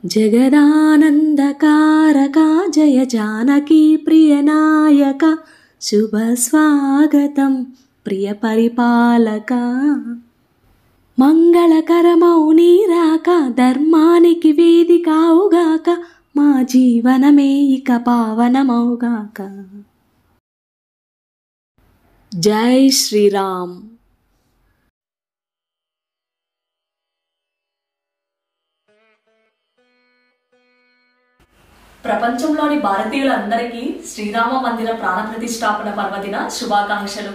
జగదానందకారక జయ జానకీ ప్రియనాయక శుభ స్వాగతం ప్రియ పరిపాలక మంగళకరమౌ నీ రాక ధర్మానికి వేదికావుగాక మా జీవనమే ఇక పావనమౌగాక. జై శ్రీరామ్. ప్రపంచంలోని భారతీయులందరికీ శ్రీరామ మందిర ప్రాణ ప్రతిష్టాపన పర్వదిన శుభాకాంక్షలు.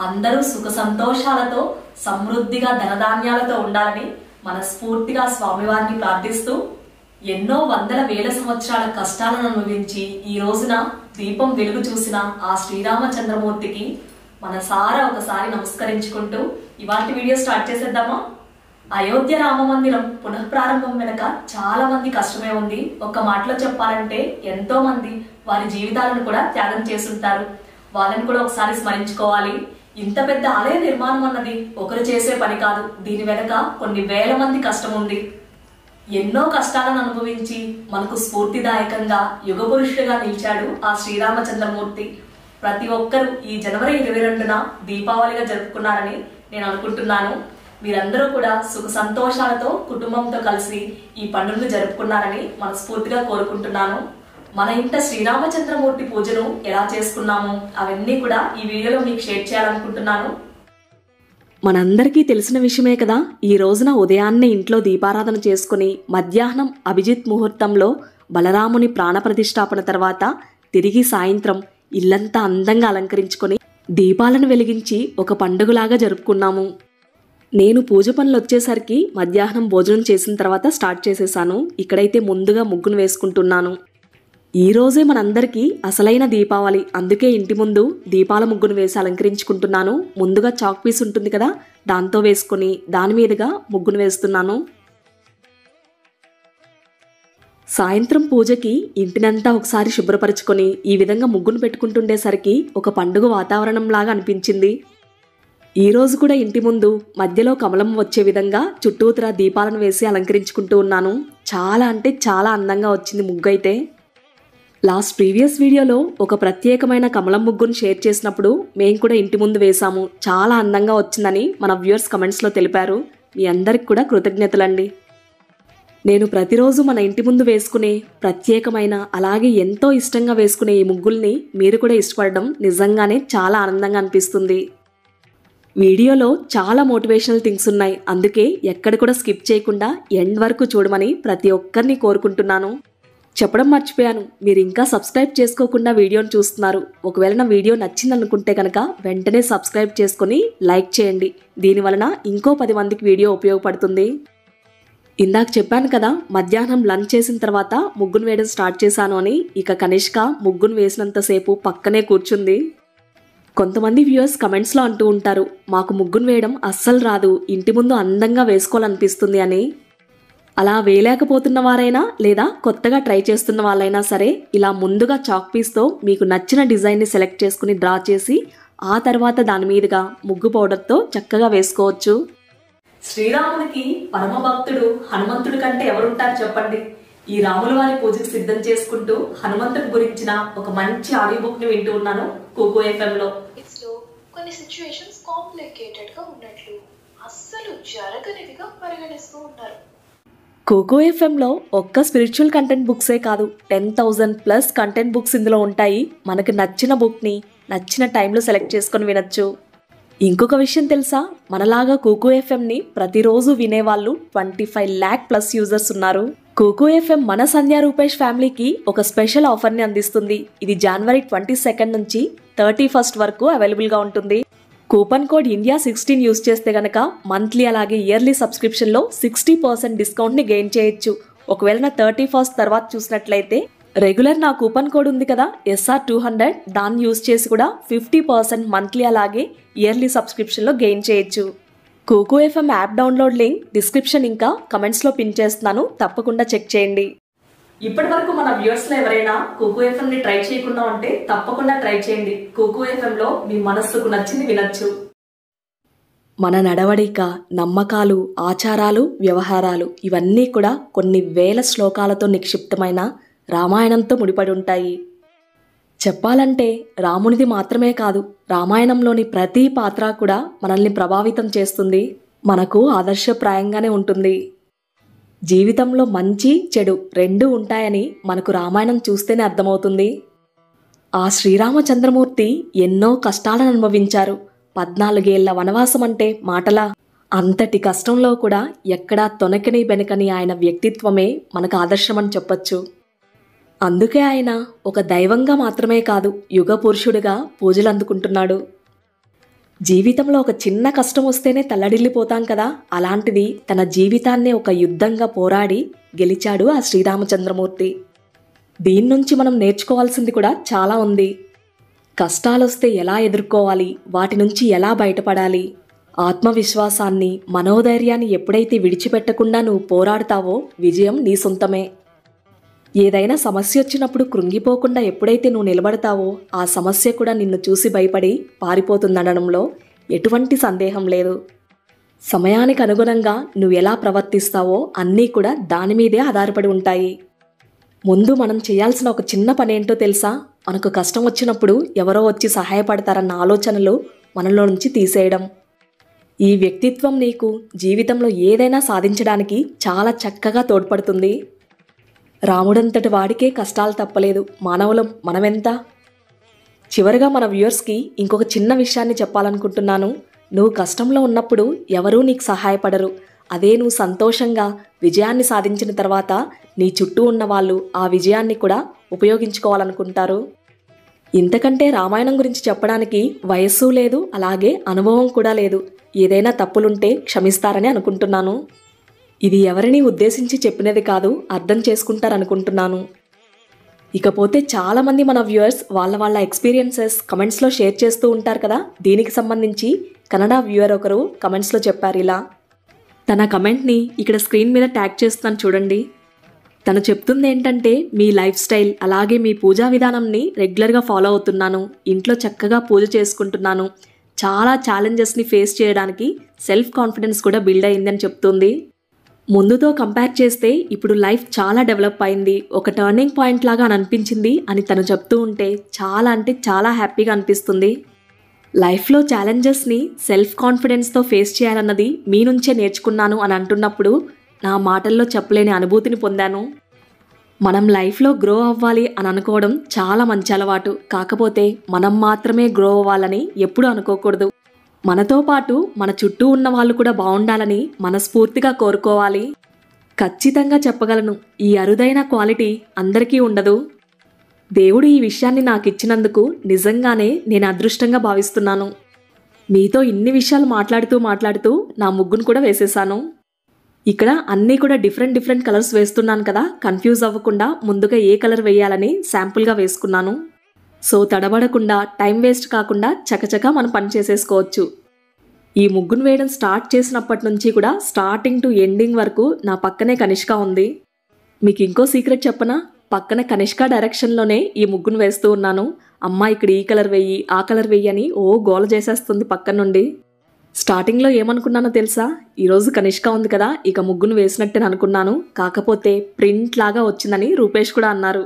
అందరూ సుఖ సంతోషాలతో సమృద్ధిగా ధనధాన్యాలతో ఉండాలని మనస్ఫూర్తిగా స్వామివారిని ప్రార్థిస్తూ, ఎన్నో వందల వేల సంవత్సరాల కష్టాలను అనుభవించి ఈ రోజున దీపం వెలుగు చూసిన ఆ శ్రీరామచంద్రమూర్తికి మనసారా ఒకసారి నమస్కరించుకుంటూ ఇవాటి వీడియో స్టార్ట్ చేసేద్దామా? అయోధ్య రామ మందిరం పునఃప్రారంభం వెనక చాలా మంది కష్టమే ఉంది. ఒక్క మాటలో చెప్పాలంటే ఎంతో మంది వారి జీవితాలను కూడా త్యాగం చేసుంటారు. వాళ్ళని కూడా ఒకసారి స్మరించుకోవాలి. ఇంత పెద్ద ఆలయ నిర్మాణం అన్నది ఒకరు చేసే పని కాదు. దీని వెనక కొన్ని వేల మంది కష్టం ఉంది. ఎన్నో కష్టాలను అనుభవించి మనకు స్ఫూర్తిదాయకంగా యుగ పురుషుడిగా నిలిచాడు ఆ శ్రీరామచంద్రమూర్తి. ప్రతి ఒక్కరూ ఈ జనవరి 22న దీపావళిగా జరుపుకున్నారని నేను అనుకుంటున్నాను. మీరందరూ కూడా సుఖ సంతోషాలతో కుటుంబంతో కలిసి ఈ పండుగను జరుపుకున్నారని మనస్ఫూర్తిగా కోరుకుంటున్నాను. మన ఇంట శ్రీరామచంద్రమూర్తి పూజను ఎలా చేసుకున్నాము అవన్నీ కూడా ఈ వీడియోలో మీకు షేర్ చేయాలనుకుంటున్నాను. మనందరికీ తెలిసిన విషయమే కదా, ఈ రోజున ఉదయాన్నే ఇంట్లో దీపారాధన చేసుకుని మధ్యాహ్నం అభిజిత్ ముహూర్తంలో బలరాముని ప్రాణప్రతిష్ఠాపన తర్వాత తిరిగి సాయంత్రం ఇల్లంతా అందంగా అలంకరించుకొని దీపాలను వెలిగించి ఒక పండుగలాగా జరుపుకున్నాము. నేను పూజ పనులు వచ్చేసరికి మధ్యాహ్నం భోజనం చేసిన తర్వాత స్టార్ట్ చేసేసాను. ఇక్కడైతే ముందుగా ముగ్గును వేసుకుంటున్నాను. ఈ రోజే మనందరికీ అసలైన దీపావళి, అందుకే ఇంటి ముందు దీపాల ముగ్గును వేసి అలంకరించుకుంటున్నాను. ముందుగా చాక్ పీస్ ఉంటుంది కదా, దాంతో వేసుకొని దాని మీదుగా ముగ్గును వేస్తున్నాను. సాయంత్రం పూజకి ఇంటినంతా ఒకసారి శుభ్రపరచుకొని ఈ విధంగా ముగ్గును పెట్టుకుంటుండేసరికి ఒక పండుగ వాతావరణంలాగా అనిపించింది. ఈ రోజు కూడా ఇంటి ముందు మధ్యలో కమలం వచ్చే విధంగా చుట్టూతర దీపాలను వేసి అలంకరించుకుంటూ ఉన్నాను. చాలా అంటే చాలా అందంగా వచ్చింది ముగ్గు అయితే. ప్రీవియస్ వీడియోలో ఒక ప్రత్యేకమైన కమలం ముగ్గును షేర్ చేసినప్పుడు మేము కూడా ఇంటి ముందు వేశాము. చాలా అందంగా వచ్చిందని మన వ్యూవర్స్ కమెంట్స్లో తెలిపారు. మీ అందరికి కూడా కృతజ్ఞతలండి. నేను ప్రతిరోజు మన ఇంటి ముందు వేసుకునే ప్రత్యేకమైన అలాగే ఎంతో ఇష్టంగా వేసుకునే ఈ ముగ్గుల్ని మీరు కూడా ఇష్టపడడం నిజంగానే చాలా ఆనందంగా అనిపిస్తుంది. వీడియోలో చాలా మోటివేషనల్ థింగ్స్ ఉన్నాయి, అందుకే ఎక్కడ కూడా స్కిప్ చేయకుండా ఎండ్ వరకు చూడమని ప్రతి ఒక్కరిని కోరుకుంటున్నాను. చెప్పడం మర్చిపోయాను, మీరు ఇంకా సబ్స్క్రైబ్ చేసుకోకుండా వీడియోని చూస్తున్నారు. ఒకవేళ నా వీడియో నచ్చిందనుకుంటే కనుక వెంటనే సబ్స్క్రైబ్ చేసుకొని లైక్ చేయండి. దీనివలన ఇంకో 10 మందికి వీడియో ఉపయోగపడుతుంది. ఇందాక చెప్పాను కదా, మధ్యాహ్నం లంచ్ చేసిన తర్వాత ముగ్గును వేయడం స్టార్ట్ చేశాను అని. ఇక కనిష్క ముగ్గును వేసినంతసేపు పక్కనే కూర్చుంది. కొంతమంది వ్యూవర్స్ కమెంట్స్లో అంటూ ఉంటారు, మాకు ముగ్గును వేయడం అస్సలు రాదు, ఇంటి ముందు అందంగా వేసుకోవాలనిపిస్తుంది అని. అలా వేయలేకపోతున్న వారైనా లేదా కొత్తగా ట్రై చేస్తున్న వాళ్ళైనా సరే ఇలా ముందుగా చాక్ పీస్తో మీకు నచ్చిన డిజైన్ని సెలెక్ట్ చేసుకుని డ్రా చేసి ఆ తర్వాత దాని మీదుగా ముగ్గు పౌడర్తో చక్కగా వేసుకోవచ్చు. శ్రీరామునికి పరమ భక్తుడు హనుమంతుడి కంటే ఎవరుంటారు చెప్పండి? ఈ రాముల వారి పూజకు సిద్ధం చేసుకుంటూ హనుమంతుడి గురించిన ఒక మంచి ఆడియో బుక్ ని వింటూ ఉన్నాను కోకో ఎఫ్ఎం లో. కొన్ని సిచ్యువేషన్స్ కాంప్లికేటెడ్ గా ఉన్నట్లు అస్సలు జరగనివిగా పరిగణిస్తూ ఉంటారు. కోకో ఎఫ్ఎంలో ఒక్క స్పిరిచువల్ కంటెంట్ బుక్సే కాదు, 10,000+ కంటెంట్ బుక్స్ ఇందులో ఉంటాయి. మనకు నచ్చిన బుక్ని నచ్చిన టైంలో సెలెక్ట్ చేసుకొని వినొచ్చు. ఇంకొక విషయం తెలుసా, మనలాగా కోకో ఎఫ్ఎంని ప్రతిరోజు వినేవాళ్ళు 25 lakh+ యూజర్స్ ఉన్నారు. కోకో ఎఫ్ఎం మన సంధ్యా రూపేష్ ఫ్యామిలీకి ఒక స్పెషల్ ఆఫర్ని అందిస్తుంది. ఇది జనవరి 22 నుంచి 31 వరకు అవైలబుల్గా ఉంటుంది. కూపన్ కోడ్ India16 యూజ్ చేస్తే గనక మంత్లీ అలాగే ఇయర్లీ సబ్స్క్రిప్షన్లో 60% డిస్కౌంట్ని గెయిన్ చేయొచ్చు. ఒకవేళ నా 31 తర్వాత చూసినట్లయితే రెగ్యులర్ నా కూపన్ కోడ్ ఉంది కదా SR200, దాన్ని యూజ్ చేసి కూడా 50% మంత్లీ అలాగే ఇయర్లీ సబ్స్క్రిప్షన్లో గెయిన్ చేయొచ్చు. Kuku FM app download link description ఇంకా కమెంట్స్లో పిన్ చేస్తున్నాను, తప్పకుండా చెక్ చేయండి. ఇప్పటి వరకు మన వ్యూవర్స్ లో ఎవరైనా కోకో ఎఫ్ఎం ని ట్రై చేయకుండా ఉంటే తప్పకుండా ట్రై చేయండి. కోకో ఎఫ్ఎం లో మీ మనస్సుకు నచ్చింది వినొచ్చు. మన నడవడిక, నమ్మకాలు, ఆచారాలు, వ్యవహారాలు ఇవన్నీ కూడా కొన్ని వేల శ్లోకాలతో నిక్షిప్తమైన రామాయణంతో ముడిపడి ఉంటాయి. చెప్పాలంటే రామునిది మాత్రమే కాదు, రామాయణంలోని ప్రతి పాత్ర కూడా మనల్ని ప్రభావితం చేస్తుంది, మనకు ఆదర్శప్రాయంగానే ఉంటుంది. జీవితంలో మంచి చెడు రెండూ ఉంటాయని మనకు రామాయణం చూస్తేనే అర్థమవుతుంది. ఆ శ్రీరామచంద్రమూర్తి ఎన్నో కష్టాలను అనుభవించారు. 14 ఏళ్ల వనవాసం అంటే మాటలా? అంతటి కష్టంలో కూడా ఎక్కడా తొనకని బెనకని ఆయన వ్యక్తిత్వమే మనకు ఆదర్శమని చెప్పొచ్చు. అందుకే ఆయన ఒక దైవంగా మాత్రమే కాదు, యుగ పురుషుడిగా పూజలు అందుకుంటున్నాడు. జీవితంలో ఒక చిన్న కష్టం వస్తేనే తల్లడిల్లిపోతాం కదా, అలాంటిది తన జీవితాన్నే ఒక యుద్ధంగా పోరాడి గెలిచాడు ఆ శ్రీరామచంద్రమూర్తి. దీని నుంచి మనం నేర్చుకోవాల్సింది కూడా చాలా ఉంది. కష్టాలొస్తే ఎలా ఎదుర్కోవాలి, వాటి నుంచి ఎలా బయటపడాలి, ఆత్మవిశ్వాసాన్ని, మనోధైర్యాన్ని ఎప్పుడైతే విడిచిపెట్టకుండా నువ్వు పోరాడతావో విజయం నీ సొంతమే. ఏదైనా సమస్య వచ్చినప్పుడు కృంగిపోకుండా ఎప్పుడైతే నువ్వు నిలబడతావో ఆ సమస్య కూడా నిన్ను చూసి భయపడి పారిపోతుందనడంలో ఎటువంటి సందేహం లేదు. సమయానికి అనుగుణంగా నువ్వు ఎలా ప్రవర్తిస్తావో అన్నీ కూడా దాని మీదే ఆధారపడి ఉంటాయి. ముందు మనం చేయాల్సిన ఒక చిన్న పనేంటో తెలుసా? మనకు కష్టం వచ్చినప్పుడు ఎవరో వచ్చి సహాయపడతారన్న ఆలోచనలు మనలో నుంచి తీసేయడం. ఈ వ్యక్తిత్వం నీకు జీవితంలో ఏదైనా సాధించడానికి చాలా చక్కగా తోడ్పడుతుంది. రాముడంతటి వాడికే కష్టాలు తప్పలేదు, మానవులం మనమెంత? చివరిగా మన వ్యూవర్స్కి ఇంకొక చిన్న విషయాన్ని చెప్పాలనుకుంటున్నాను. నువ్వు కష్టంలో ఉన్నప్పుడు ఎవరూ నీకు సహాయపడరు. అదే నువ్వు సంతోషంగా విజయాన్ని సాధించిన తర్వాత నీ చుట్టూ ఉన్న వాళ్ళు ఆ విజయాన్ని కూడా ఉపయోగించుకోవాలనుకుంటారు. ఇంతకంటే రామాయణం గురించి చెప్పడానికి వయస్సు లేదు, అలాగే అనుభవం కూడా లేదు. ఏదైనా తప్పులుంటే క్షమిస్తారని అనుకుంటున్నాను. ఇది ఎవరిని ఉద్దేశించి చెప్పినది కాదు, అర్థం చేసుకుంటారనుకుంటున్నాను. ఇకపోతే చాలామంది మన వ్యూవర్స్ వాళ్ళ ఎక్స్పీరియన్సెస్ కమెంట్స్లో షేర్ చేస్తూ ఉంటారు కదా. దీనికి సంబంధించి కన్నడ వ్యూవర్ ఒకరు కమెంట్స్లో చెప్పారు ఇలా. తన కమెంట్ని ఇక్కడ స్క్రీన్ మీద ట్యాగ్ చేస్తున్నాను చూడండి. తను చెప్తుంది ఏంటంటే, మీ లైఫ్ స్టైల్ అలాగే మీ పూజా విధానంని రెగ్యులర్గా ఫాలో అవుతున్నాను, ఇంట్లో చక్కగా పూజ చేసుకుంటున్నాను, చాలా ఛాలెంజెస్ని ఫేస్ చేయడానికి సెల్ఫ్ కాన్ఫిడెన్స్ కూడా బిల్డ్ అయిందని చెప్తుంది. ముందుతో కంపేర్ చేస్తే ఇప్పుడు లైఫ్ చాలా డెవలప్ అయింది, ఒక టర్నింగ్ పాయింట్ లాగా అని అనిపించింది అని తను చెప్తూ ఉంటే చాలా అంటే చాలా హ్యాపీగా అనిపిస్తుంది. లైఫ్లో ఛాలెంజెస్ని సెల్ఫ్ కాన్ఫిడెన్స్తో ఫేస్ చేయాలన్నది మీ నుంచే నేర్చుకున్నాను అని అంటున్నప్పుడు నా మాటల్లో చెప్పలేని అనుభూతిని పొందాను. మనం లైఫ్లో గ్రో అవ్వాలి అని అనుకోవడం చాలా మంచి అలవాటు. కాకపోతే మనం మాత్రమే గ్రో అవ్వాలని ఎప్పుడూ అనుకోకూడదు. మనతో పాటు మన చుట్టూ ఉన్న వాళ్ళు కూడా బాగుండాలని మనస్ఫూర్తిగా కోరుకోవాలి. ఖచ్చితంగా చెప్పగలను, ఈ అరుదైన క్వాలిటీ అందరికీ ఉండదు. దేవుడు ఈ విషయాన్ని నాకు ఇచ్చినందుకు నిజంగానే నేను అదృష్టంగా భావిస్తున్నాను. మీతో ఇన్ని విషయాలు మాట్లాడుతూ నా ముగ్గును కూడా వేసేసాను. ఇక్కడ అన్నీ కూడా డిఫరెంట్ కలర్స్ వేస్తున్నాను కదా, కన్ఫ్యూజ్ అవ్వకుండా ముందుగా ఏ కలర్ వేయాలని శాంపుల్గా వేసుకున్నాను. సో తడబడకుండా, టైం వేస్ట్ కాకుండా చకచకా మనం పని చేసేసుకోవచ్చు. ఈ ముగ్గును వేయడం స్టార్ట్ చేసినప్పటి నుంచి కూడా స్టార్టింగ్ టు ఎండింగ్ వరకు నా పక్కనే కనిష్క ఉంది. మీకు ఇంకో సీక్రెట్ చెప్పనా? పక్కన కనిష్క డైరెక్షన్లోనే ఈ ముగ్గును వేస్తూ ఉన్నాను. అమ్మ ఇక్కడ ఈ కలర్ వెయ్యి, ఆ కలర్ వెయ్యి అని గోల చేసేస్తుంది పక్కన నుండి. స్టార్టింగ్లో ఏమనుకున్నానో తెలుసా? ఈరోజు కనిష్క ఉంది కదా, ఇక ముగ్గును వేసినట్టే అనుకున్నాను. కాకపోతే ప్రింట్ లాగా వచ్చిందని రూపేష్ కూడా అన్నారు.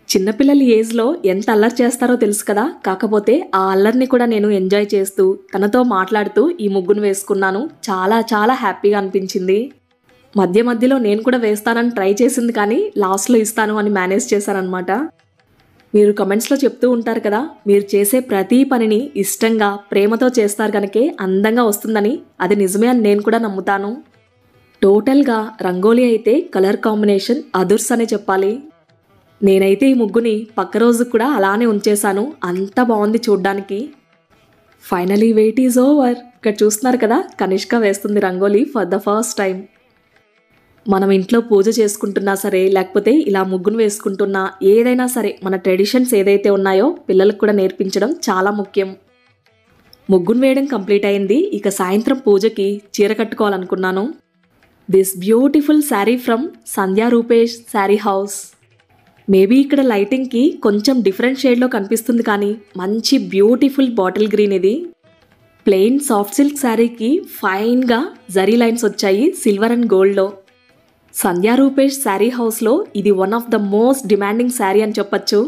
చిన్నపిల్లల ఏజ్లో ఎంత అల్లరి చేస్తారో తెలుసు కదా, కాకపోతే ఆ అల్లరిని కూడా నేను ఎంజాయ్ చేస్తూ తనతో మాట్లాడుతూ ఈ ముగ్గును వేసుకున్నాను. చాలా చాలా హ్యాపీగా అనిపించింది. మధ్యలో నేను కూడా వేస్తానని ట్రై చేసింది, కానీ లాస్ట్లో ఇస్తాను అని మేనేజ్ చేశానన్నమాట. మీరు కమెంట్స్లో చెప్తూ ఉంటారు కదా, మీరు చేసే ప్రతి పనిని ఇష్టంగా ప్రేమతో చేస్తారు కనుకే అందంగా వస్తుందని. అది నిజమే అని నేను కూడా నమ్ముతాను. టోటల్గా రంగోలీ అయితే కలర్ కాంబినేషన్ అదుర్స్ అనే చెప్పాలి. నేనైతే ఈ ముగ్గుని పక్క రోజు కూడా అలానే ఉంచేశాను, అంత బాగుంది చూడ్డానికి. Finally wait is over. ఇక్కడ చూస్తున్నారు కదా, కనిష్క వేస్తుంది rangoli for the first time. మనం ఇంట్లో పూజ చేసుకుంటున్నా సరే, లేకపోతే ఇలా ముగ్గును వేసుకుంటున్నా, ఏదైనా సరే మన ట్రెడిషన్స్ ఏదైతే ఉన్నాయో పిల్లలకు కూడా నేర్పించడం చాలా ముఖ్యం. ముగ్గును వేయడం కంప్లీట్ అయింది. ఇక సాయంత్రం పూజకి చీర కట్టుకోవాలనుకున్నాను. This beautiful sari from Sandhya Rupesh sari house. Maybe ఇక్కడ లైటింగ్కి కొంచెం డిఫరెంట్ షేడ్లో కనిపిస్తుంది, కానీ మంచి బ్యూటిఫుల్ బాటిల్ గ్రీన్ ఇది. ప్లెయిన్ సాఫ్ట్ సిల్క్ శారీకి ఫైన్గా జరీ లైన్స్ వచ్చాయి సిల్వర్ అండ్ గోల్డ్లో. సంధ్యా రూపేష్ శారీ హౌస్లో ఇది one of the most demanding sari అని చెప్పొచ్చు.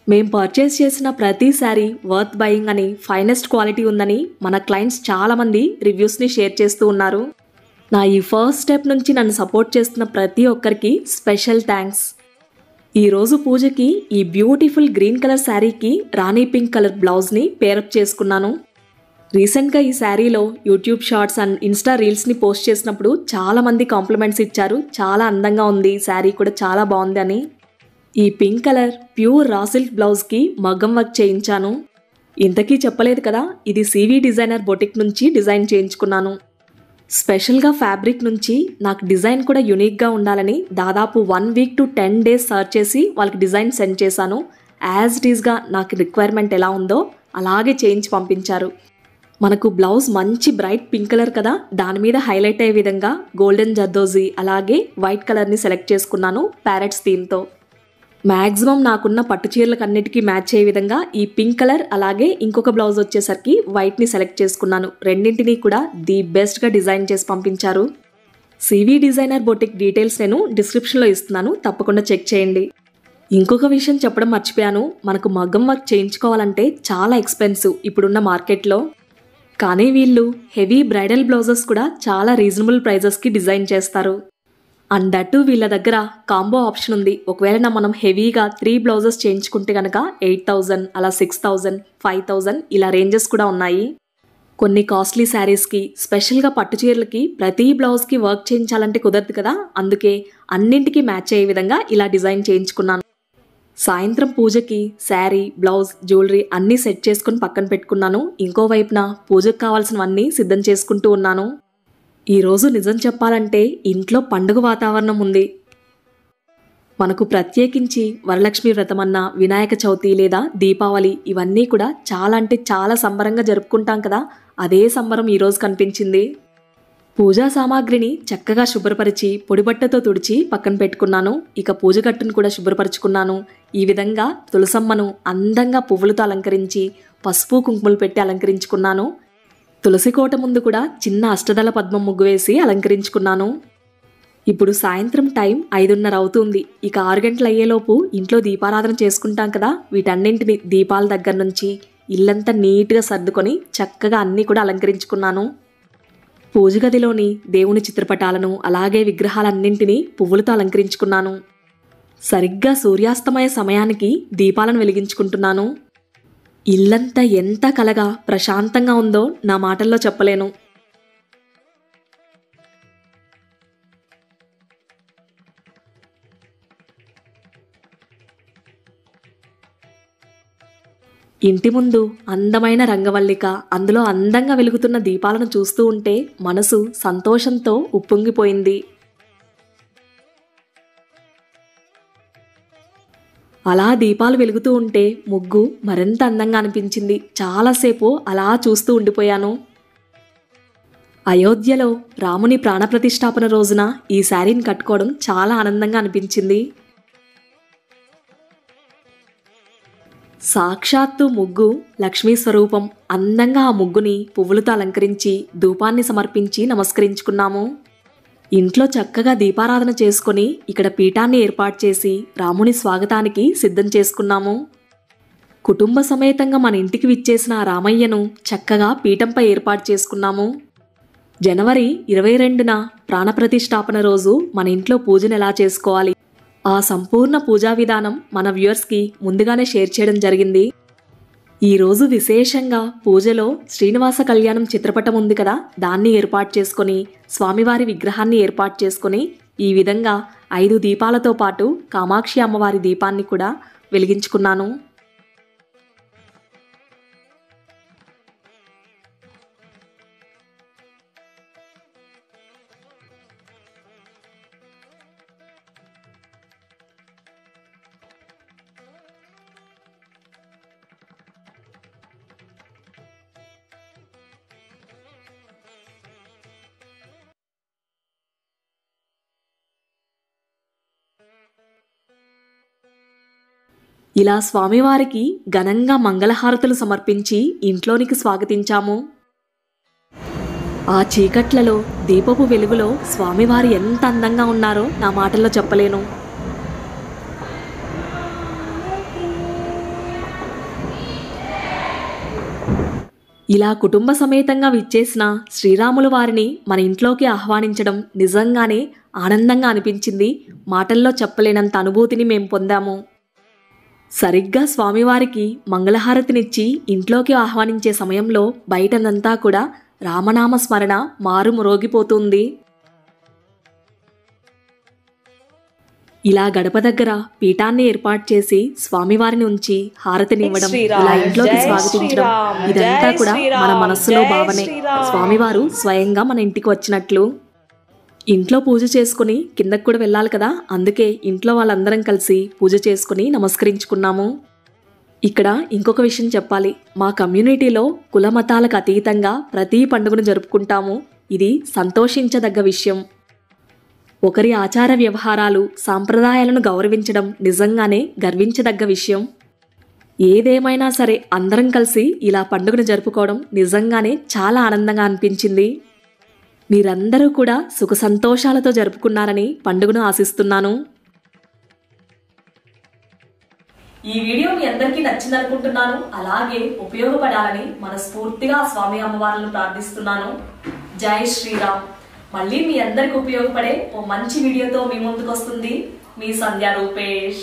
మేం పర్చేస్ చేసిన ప్రతి శారీ వర్త్ బయింగ్ అని, ఫైనెస్ట్ క్వాలిటీ ఉందని మన క్లయింట్స్ చాలామంది రివ్యూస్ని షేర్ చేస్తూ ఉన్నారు. నా ఈ ఫస్ట్ స్టెప్ నుంచి నన్ను సపోర్ట్ చేస్తున్న ప్రతి ఒక్కరికి స్పెషల్ థ్యాంక్స్. ఈరోజు పూజకి ఈ బ్యూటిఫుల్ గ్రీన్ కలర్ శారీకి రాణి పింక్ కలర్ బ్లౌజ్ని పేరప్ చేసుకున్నాను. రీసెంట్గా ఈ శారీలో యూట్యూబ్ షార్ట్స్ అండ్ ఇన్స్టా రీల్స్ని పోస్ట్ చేసినప్పుడు చాలామంది కాంప్లిమెంట్స్ ఇచ్చారు. చాలా అందంగా ఉంది, శారీ కూడా చాలా బాగుంది అని. ఈ pink colour pure raw silk బ్లౌజ్కి మగ్గం వర్క్ చేయించాను. ఇంతకీ చెప్పలేదు కదా, ఇది సివి డిజైనర్ బొటిక్ నుంచి డిజైన్ చేయించుకున్నాను. స్పెషల్గా ఫ్యాబ్రిక్ నుంచి నాకు డిజైన్ కూడా యూనిక్గా ఉండాలని దాదాపు 1 వీక్ to 10 days సర్చ్ చేసి వాళ్ళకి డిజైన్ సెండ్ చేశాను. యాజ్ ఇట్ ఈస్గా నాకు రిక్వైర్మెంట్ ఎలా ఉందో అలాగే చేయించి పంపించారు. మనకు బ్లౌజ్ మంచి బ్రైట్ పింక్ కలర్ కదా, దాని మీద హైలైట్ అయ్యే విధంగా గోల్డెన్ జర్దోజీ అలాగే వైట్ కలర్ని సెలెక్ట్ చేసుకున్నాను ప్యారెట్స్ థీమ్తో. మ్యాక్సిమం నాకున్న పట్టు చీరలకు అన్నిటికీ మ్యాచ్ అయ్యే విధంగా ఈ పింక్ కలర్ అలాగే ఇంకొక బ్లౌజ్ వచ్చేసరికి వైట్ని సెలెక్ట్ చేసుకున్నాను. రెండింటినీ కూడా ది బెస్ట్గా డిజైన్ చేసి పంపించారు. సివి డిజైనర్ బొటిక్ డీటెయిల్స్ నేను డిస్క్రిప్షన్లో ఇస్తున్నాను, తప్పకుండా చెక్ చేయండి. ఇంకొక విషయం చెప్పడం మర్చిపోయాను, మనకు మగ్గం వర్క్ చేయించుకోవాలంటే చాలా ఎక్స్పెన్సివ్ ఇప్పుడున్న మార్కెట్లో. కానీ వీళ్ళు హెవీ బ్రైడల్ బ్లౌజెస్ కూడా చాలా రీజనబుల్ ప్రైజెస్కి డిజైన్ చేస్తారు. అండ్ దట్టు వీళ్ళ దగ్గర కాంబో ఆప్షన్ ఉంది. ఒకవేళ మనం హెవీగా 3 బ్లౌజెస్ చేయించుకుంటే కనుక 8,000, అలా 6,000, 5,000 ఇలా రేంజెస్ కూడా ఉన్నాయి. కొన్ని కాస్ట్లీ శారీస్కి, స్పెషల్గా పట్టు చీరలకి ప్రతి బ్లౌజ్కి వర్క్ చేయించాలంటే కుదరదు కదా, అందుకే అన్నింటికి మ్యాచ్ అయ్యే విధంగా ఇలా డిజైన్ చేయించుకున్నాను. సాయంత్రం పూజకి శారీ, బ్లౌజ్, జ్యువెలరీ అన్నీ సెట్ చేసుకుని పక్కన పెట్టుకున్నాను. ఇంకోవైపున పూజకు కావాల్సినవన్నీ సిద్ధం చేసుకుంటూ ఉన్నాను. ఈరోజు నిజం చెప్పాలంటే ఇంట్లో పండుగ వాతావరణం ఉంది. మనకు ప్రత్యేకించి వరలక్ష్మి వ్రతం అన్న, వినాయక చవితి లేదా దీపావళి ఇవన్నీ కూడా చాలా అంటే చాలా సంబరంగా జరుపుకుంటాం కదా, అదే సంబరం ఈరోజు కనిపించింది. పూజా సామాగ్రిని చక్కగా శుభ్రపరిచి పొడిబట్టతో తుడిచి పక్కన పెట్టుకున్నాను. ఇక పూజ గట్టును కూడా శుభ్రపరుచుకున్నాను. ఈ విధంగా తులసమ్మను అందంగా పువ్వులతో అలంకరించి పసుపు కుంకుమలు పెట్టి అలంకరించుకున్నాను. తులసి కోట ముందు కూడా చిన్న అష్టదళ పద్మం ముగ్గు వేసి అలంకరించుకున్నాను. ఇప్పుడు సాయంత్రం టైం 5:30 అవుతుంది. ఇక 6 గంటలు అయ్యేలోపు ఇంట్లో దీపారాధన చేసుకుంటాం కదా, వీటన్నింటిని దీపాల దగ్గర నుంచి ఇల్లంతా నీట్గా సర్దుకొని చక్కగా అన్నీ కూడా అలంకరించుకున్నాను. పూజ గదిలోని దేవుని చిత్రపటాలను అలాగే విగ్రహాలన్నింటినీ పువ్వులతో అలంకరించుకున్నాను. సరిగ్గా సూర్యాస్తమయ సమయానికి దీపాలను వెలిగించుకుంటున్నాను. ఇల్లంతా ఎంత కలగా ప్రశాంతంగా ఉందో నా మాటల్లో చెప్పలేను. ఇంటి ముందు అందమైన రంగవల్లిక, అందులో అందంగా వెలుగుతున్న దీపాలను చూస్తూ ఉంటే మనసు సంతోషంతో ఉప్పొంగిపోయింది. అలా దీపాలు వెలుగుతూ ఉంటే ముగ్గు మరింత అందంగా అనిపించింది. చాలాసేపు అలా చూస్తూ ఉండిపోయాను. అయోధ్యలో రాముని ప్రాణప్రతిష్ఠాపన రోజున ఈ శారీని కట్టుకోవడం చాలా ఆనందంగా అనిపించింది. సాక్షాత్తు ముగ్గు లక్ష్మీ స్వరూపం. అందంగా ఆ ముగ్గుని పువ్వులతో అలంకరించి ధూపాన్ని సమర్పించి నమస్కరించుకున్నాము. ఇంట్లో చక్కగా దీపారాధన చేసుకొని ఇక్కడ పీఠాన్ని ఏర్పాటు చేసి రాముని స్వాగతానికి సిద్ధం చేసుకున్నాము. కుటుంబ సమేతంగా మన ఇంటికి విచ్చేసిన ఆ రామయ్యను చక్కగా పీఠంపై ఏర్పాటు చేసుకున్నాము. జనవరి 22న ప్రాణప్రతిష్ఠాపన రోజు మన ఇంట్లో పూజను ఎలా చేసుకోవాలి, ఆ సంపూర్ణ పూజా విధానం మన వ్యూయర్స్కి ముందుగానే షేర్ చేయడం జరిగింది. ఈరోజు విశేషంగా పూజలో శ్రీనివాస కళ్యాణం చిత్రపటం ఉంది కదా, దాన్ని ఏర్పాటు చేసుకొని స్వామివారి విగ్రహాన్ని ఏర్పాటు చేసుకొని ఈ విధంగా 5 దీపాలతో పాటు కామాక్షి అమ్మవారి దీపాన్ని కూడా వెలిగించుకున్నాను. ఇలా స్వామివారికి ఘనంగా మంగళహారతులు సమర్పించి ఇంట్లోనికి స్వాగతించాము. ఆ చీకట్లలో దీపపు వెలుగులో స్వామివారు ఎంత అందంగా ఉన్నారో నా మాటల్లో చెప్పలేను. ఇలా కుటుంబ సమేతంగా విచ్చేసిన శ్రీరాములు వారిని మన ఇంట్లోకి ఆహ్వానించడం నిజంగానే ఆనందంగా అనిపించింది. మాటల్లో చెప్పలేనంత అనుభూతిని మేము పొందాము. సరిగ్గా స్వామివారికి మంగళహారతినిచ్చి ఇంట్లోకి ఆహ్వానించే సమయంలో బయటనంతా కూడా రామనామ స్మరణ మారుమ్రోగిపోతుంది. ఇలా గడప దగ్గర పీఠాన్ని ఏర్పాటు చేసి స్వామివారిని ఉంచి హారతినివ్వడం, ఇలా ఇంట్లోకి స్వాగతించడం, ఇదంతా కూడా మన మనస్సులో భావనే. స్వామివారు స్వయంగా మన ఇంటికి వచ్చినట్లు. ఇంట్లో పూజ చేసుకుని కిందకు కూడా వెళ్ళాలి కదా, అందుకే ఇంట్లో వాళ్ళందరం కలిసి పూజ చేసుకుని నమస్కరించుకున్నాము. ఇక్కడ ఇంకొక విషయం చెప్పాలి. మా కమ్యూనిటీలో కుల మతాలకు అతీతంగా ప్రతి పండుగను జరుపుకుంటాము. ఇది సంతోషించదగ్గ విషయం. ఒకరి ఆచార వ్యవహారాలు, సాంప్రదాయాలను గౌరవించడం నిజంగానే గర్వించదగ్గ విషయం. ఏదేమైనా సరే అందరం కలిసి ఇలా పండుగను జరుపుకోవడం నిజంగానే చాలా ఆనందంగా అనిపించింది. మీరందరూ కూడా సుఖ సంతోషాలతో జరుపుకున్నారని పండుగను ఆశిస్తున్నాను. ఈ వీడియో మీ అందరికీ నచ్చిందనుకుంటున్నాను. అలాగే ఉపయోగపడాలని మనస్ఫూర్తిగా స్వామి అమ్మవార్లను ప్రార్థిస్తున్నాను. జై శ్రీరామ్. మళ్ళీ మీ అందరికి ఉపయోగపడే ఓ మంచి వీడియోతో మీ ముందుకు వస్తుంది మీ సంధ్యా రూపేష్.